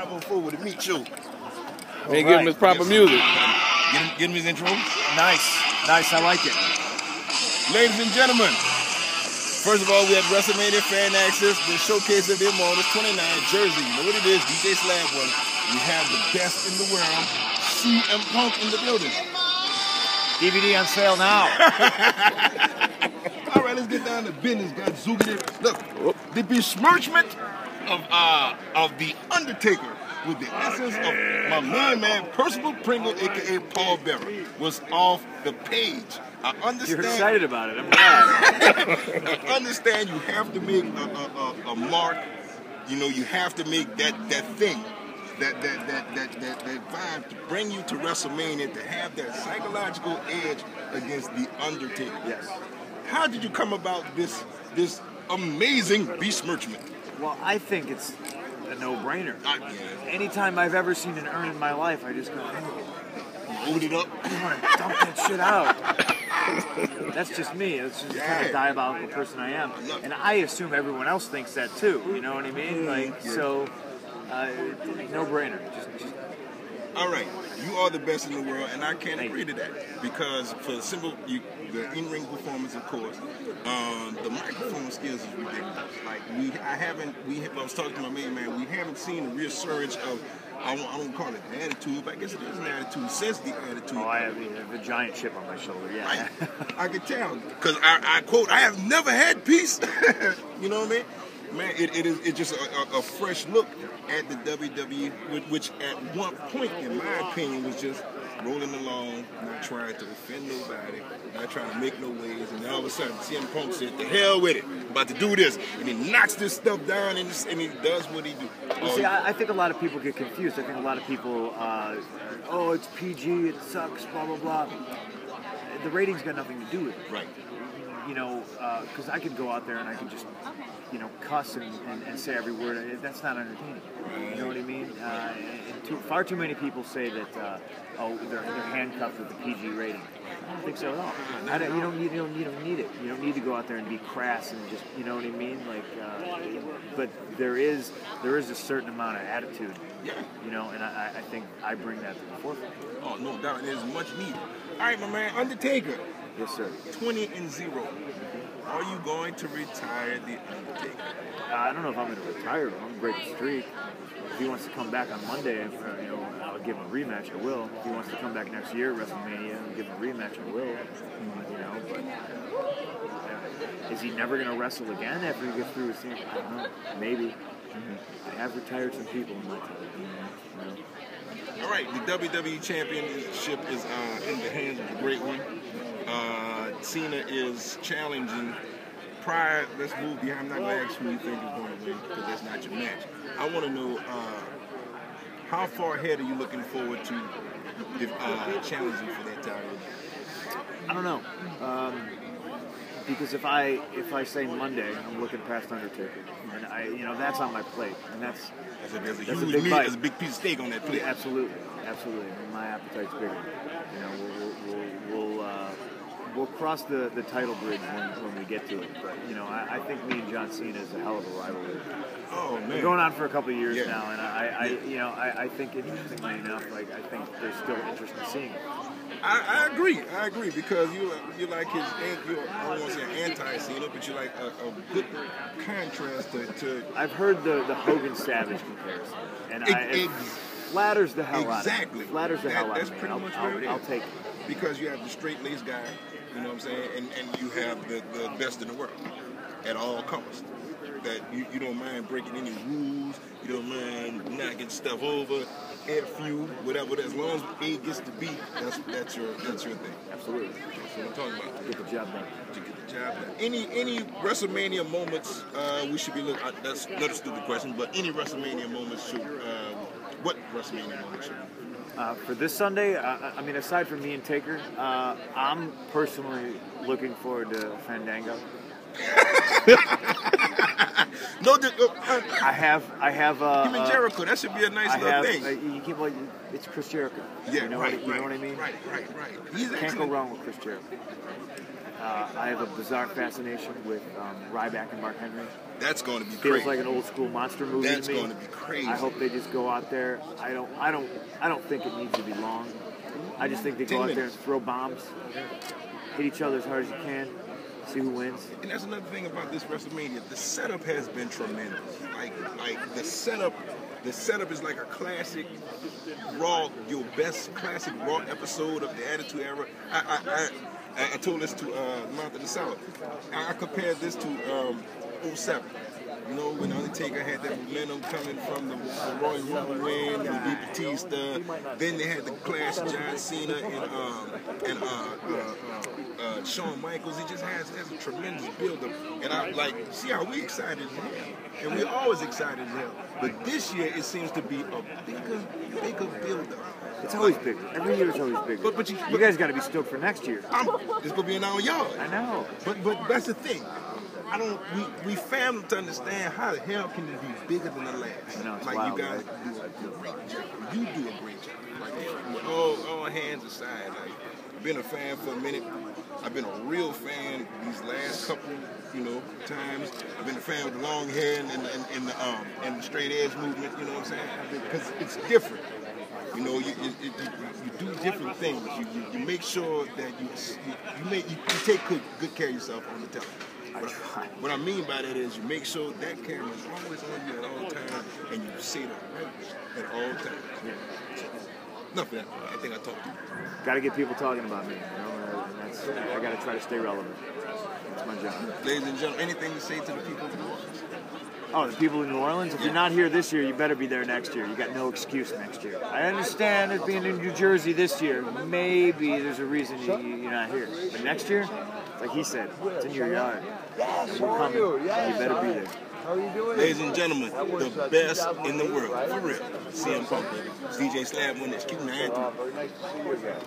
504 with the meat show. They give him his proper music. Get him his intro. Nice, I like it. Ladies and gentlemen, first of all, we have Wrestlemania Fan Access, the showcase of the Immortals, 29, Jersey. You know what it is, DJ Slab One. We have the best in the world, CM Punk in the building. DVD on sale now. All right, let's get down to business, guys. Look, the besmirchment of the Undertaker with the essence of my man, Percival Pringle, a.k.a. Paul Bearer, was off the page. I understand. You're excited about it. I'm glad. I understand you have to make a mark. You know, you have to make that thing, that vibe to bring you to WrestleMania, to have that psychological edge against the Undertaker. Yes. How did you come about this amazing besmirchment? Well, I think it's a no-brainer. Anytime I've ever seen an urn in my life, I just go, hey, load it up. I want to dump that shit out. That's just me. That's just the kind of diabolical person I am. And I assume everyone else thinks that too. You know what I mean? So, no-brainer. Just all right, you are the best in the world, and I can't agree to that because for the simple, the in-ring performance, of course, the microphone skills is ridiculous. Like I was talking to my main man, we haven't seen a resurgence of, I won't call it an attitude, but I guess it is an attitude since the attitude. Oh, I have a giant chip on my shoulder. Yeah, I can tell because I quote, I have never had peace. You know what I mean? Man, it's just a fresh look at the WWE, which at one point, in my opinion, was just rolling along, not trying to offend nobody, not trying to make no waves, and then all of a sudden, CM Punk said, "The hell with it, I'm about to do this," and he knocks this stuff down, and he does what he do. See, I think a lot of people get confused. I think a lot of people, oh, it's PG, it sucks, blah blah blah. The ratings got nothing to do with it. Right. You know, because I could go out there and I could just, you know, cuss and say every word. That's not entertaining. You know what I mean? Far too many people say that, they're handcuffed with the PG rating. I don't think so at all. You don't need it. You don't need to go out there and be crass and just, you know what I mean? Like, but there is a certain amount of attitude. Yeah. You know, and I think I bring that to the forefront. Oh, no doubt. It is much needed. All right, my man, Undertaker. Yes, sir. 20-0. Are you going to retire the Undertaker? I don't know if I'm going to retire him. I'm going to break a streak. If he wants to come back on Monday, you know, I'll give him a rematch. I will. If he wants to come back next year at WrestleMania and give him a rematch, I will. You know, but is he never going to wrestle again after he gets through his season? I don't know. Maybe. I have retired some people in my time. You know? All right, the WWE Championship is in the hands of the Great One. Cena is challenging. Let's move behind. I'm not going to ask who you think is going to win because that's not your match. I want to know how far ahead are you looking forward to challenging for that title? I don't know. Because if I say Monday, I'm looking past Undertaker, and that's on my plate, and that's a huge big meat. There's a big piece of steak on that plate. Yeah, absolutely. And my appetite's bigger. You know, we'll cross the title bridge when we get to it. But you know, I think me and John Cena is a hell of a rivalry. Oh man, we're going on for a couple of years now, and I think interestingly enough, like I think there's still interest in seeing it. I agree because you like his, I don't want to say anti-Cena, but you like a good contrast to. I've heard the Hogan Savage comparison, and it flatters the hell out of me. Exactly. Flatters the hell out of me. That's pretty much where it is. I'll take it. Because you have the straight-laced guy, you know what I'm saying, and you have the best in the world at all costs. That you don't mind breaking any rules, you don't mind knocking stuff over, F you, whatever. As long as A gets to B, that's your thing. Absolutely. That's what I'm talking about. To get the job done. To get the job done. Any WrestleMania moments we should be looking at? That's another stupid question, but any WrestleMania moments should. What WrestleMania moments should? For this Sunday, I mean, aside from me and Taker, I'm personally looking forward to Fandango. I have. Him and Jericho. That should be a nice little thing. It's Chris Jericho. Yeah, you know what I mean? Right. He's can't go wrong with Chris Jericho. I have a bizarre fascination with Ryback and Mark Henry. That's going to be Feels crazy. like an old school monster movie That's to me. going to be crazy. I hope they just go out there. I don't think it needs to be long. I just think they go out there and throw bombs, hit each other as hard as you can, see who wins. And that's another thing about this WrestleMania. The setup has been tremendous. Like the setup is like a classic Raw, your best classic Raw episode of the Attitude Era. I told this to Mount of the South. I compared this to 07. You know, when Undertaker had that momentum coming from the Royal Rumble win, with Batista. Then they had the clash of John Cena and Shawn Michaels. He just has a tremendous build-up. And I see how we excited as hell. And we're always excited as hell. But this year, it seems to be a bigger build-up. It's always bigger. Every year it's always bigger. But you guys got to be stoked for next year. It's going to be in our yard. I know. But that's the thing. We fail to understand how the hell can it be bigger than the last. I know, it's like wild, you guys right? do a great job. You do a great job. Like all hands aside, like I've been a fan for a minute. I've been a real fan these last couple, times. I've been a fan with the long hair and the straight edge movement. You know what I'm saying? Because it's different. You know, you do different things. You make sure that you take good care of yourself on the television. What I mean by that is you make sure that camera is always on you at all times, and you say the right at all times. Yeah. Enough of that. I think I talked to you. Got to get people talking about me. And I got to try to stay relevant. That's my job. Ladies and gentlemen, anything to say to the people of New Orleans? Oh, the people in New Orleans? If you're not here this year, you better be there next year. You got no excuse next year. I understand it being in New Jersey this year. Maybe there's a reason you're not here. But next year, like he said, it's in your yard. We're coming. You better be there. How are you doing? Ladies and gentlemen, the best in the world, for real. CM Punk, DJ Slab, when it's Q9. Very nice to see you again.